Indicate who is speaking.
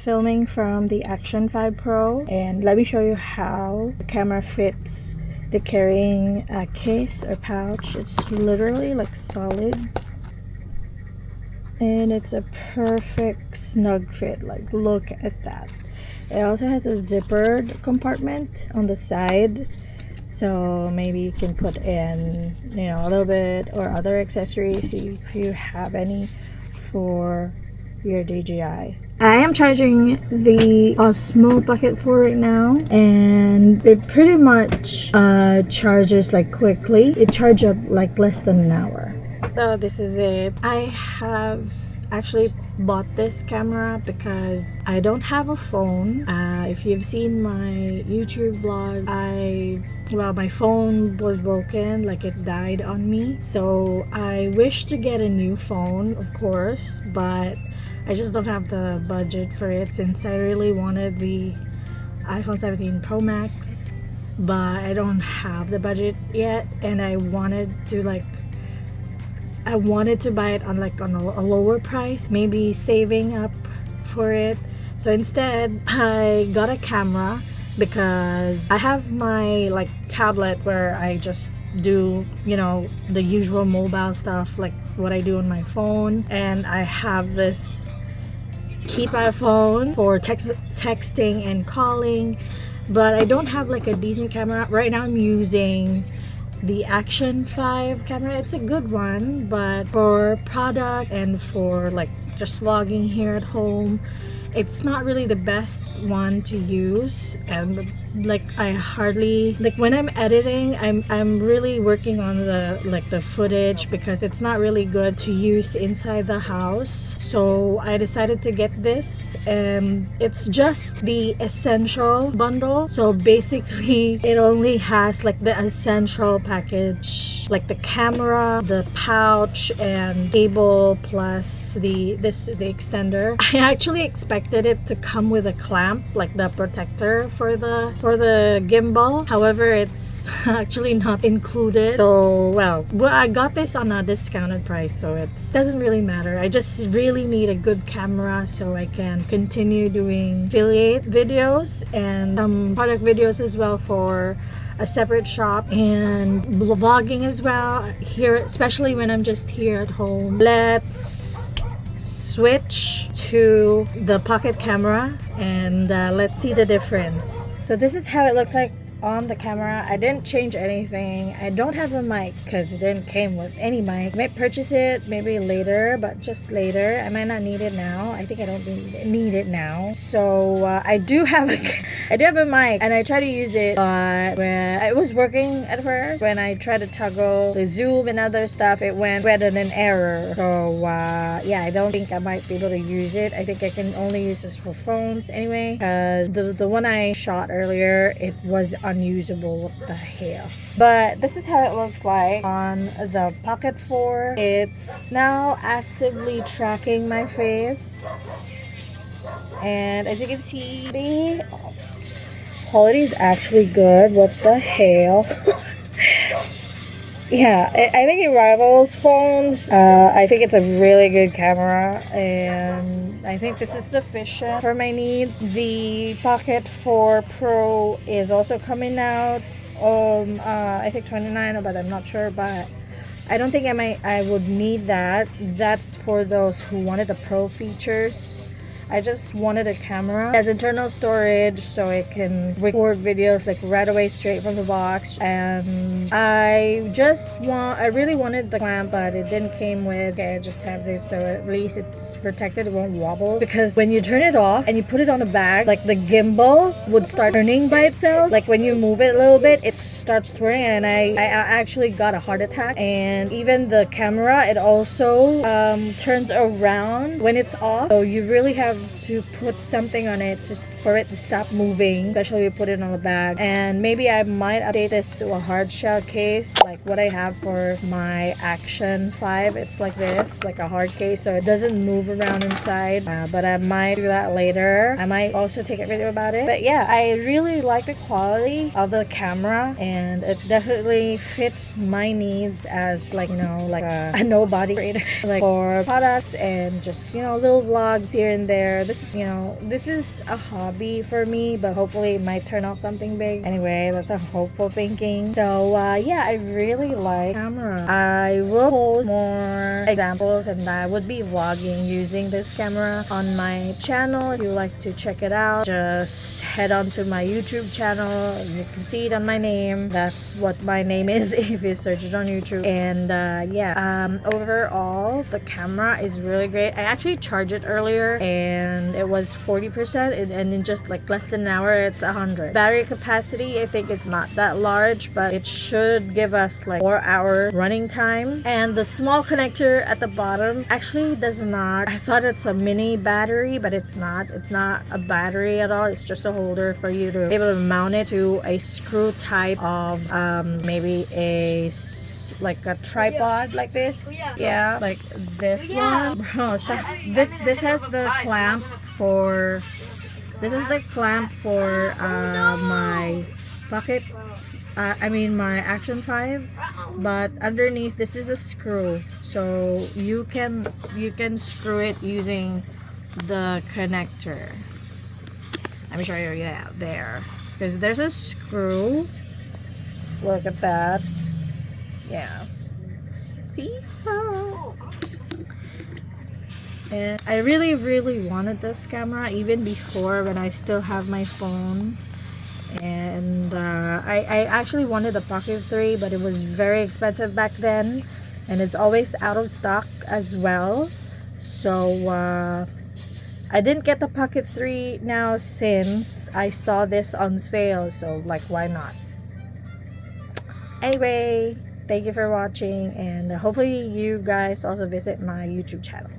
Speaker 1: Filming from the Action 5 Pro, and let me show you how the camera fits the carrying case or pouch. It's literally like solid, and it's a perfect snug fit. Like, look at that. It also has a zippered compartment on the side, so maybe you can put in, you know, a little bit or other accessories if you have any for your DJI. I am charging the Osmo Pocket 4 right now, and it pretty much charges like quickly. It charged up like less than an hour. So this is it. I have actually bought this camera because I don't have a phone. If you've seen my YouTube vlog, my phone was broken, like it died on me. So I wish to get a new phone, of course, but I just don't have the budget for it, since I really wanted the iPhone 17 Pro Max, but I don't have the budget yet, and I wanted to buy it on a lower price, maybe saving up for it. So instead, I got a camera because I have my tablet where I just do, you know, the usual mobile stuff like what I do on my phone, and I have this keypad phone for texting and calling, but I don't have like a decent camera. Right now I'm using the Action 5 camera. It's a good one, but for product and for like just vlogging here at home, it's not really the best one to use. And like I hardly, like when I'm editing, I'm really working on the footage, because it's not really good to use inside the house. So I decided to get this, and it's just the essential bundle. So basically it only has like the essential package, like the camera, the pouch, and cable, plus the extender. I actually expected expected it to come with a clamp, like the protector for the gimbal. However, it's actually not included. So well, I got this on a discounted price, so it doesn't really matter. I just really need a good camera so I can continue doing affiliate videos and some product videos as well for a separate shop, and vlogging as well here, especially when I'm just here at home. Let's switch to the pocket camera and let's see the difference. So this is how it looks like on the camera. I didn't change anything. I don't have a mic because it didn't came with any mic. I might purchase it maybe later, but just later. I might not need it now. I think I don't need it now. So I do have a mic, and I try to use it, but when it was working at first, when I tried to toggle the zoom and other stuff, it went at an error. So yeah, I don't think I might be able to use it. I think I can only use this for phones anyway, because the one I shot earlier, it was unusable. What the hell. But this is how it looks like on the Pocket 4. It's now actively tracking my face, and as you can see, the quality is actually good. What the hell. Yeah, I think it rivals phones. I think it's a really good camera, and I think this is sufficient for my needs. The Pocket 4 Pro is also coming out. I think 29, but I'm not sure. But I don't think I would need that. That's for those who wanted the Pro features. I just wanted a camera. It has internal storage, so it can record videos like right away straight from the box. And I really wanted the clamp, but it didn't came with. Okay, I just have this, so at least it's protected, it won't wobble. Because when you turn it off and you put it on a bag, like the gimbal would start turning by itself. Like when you move it a little bit, it starts turning, and I actually got a heart attack. And even the camera, it also turns around when it's off. So you really have to put something on it just for it to stop moving, especially if you put it on a bag. And maybe I might update this to a hard shell case, like what I have for my Action 5. It's like this, like a hard case, so it doesn't move around inside. But I might do that later. I might also take a video about it. But yeah, I really like the quality of the camera, and it definitely fits my needs as like, you know, like a nobody creator, like for products and just, you know, little vlogs here and there. This is, you know, this is a hobby for me, but hopefully it might turn out something big. Anyway, that's a hopeful thinking. So yeah, I really like camera. I will post more examples, and I would be vlogging using this camera on my channel. If you like to check it out, just head on to my YouTube channel. You can see it on my name. That's what my name is if you search it on YouTube. And yeah, overall the camera is really great. I actually charged it earlier, and it was 40%, and in just like less than an hour it's 100. Battery capacity, I think it's not that large, but it should give us like 4-hour running time. And the small connector at the bottom actually does not, I thought it's a mini battery, but it's not a battery at all. It's just a holder for you to be able to mount it to a screw type of maybe like a tripod like this. Yeah, like this one. Bro, so this has the clamp for, this is the clamp for my Pocket, my Action 5, but underneath this is a screw, so you can screw it using the connector. Let me show you. Yeah, there, because there's a screw. Look at that. Yeah, see? And I really wanted this camera even before, when I still have my phone. And I actually wanted the Pocket 3, but it was very expensive back then, and it's always out of stock as well. So I didn't get the Pocket 3 now since I saw this on sale, so like, why not? Anyway, thank you for watching, and hopefully you guys also visit my YouTube channel.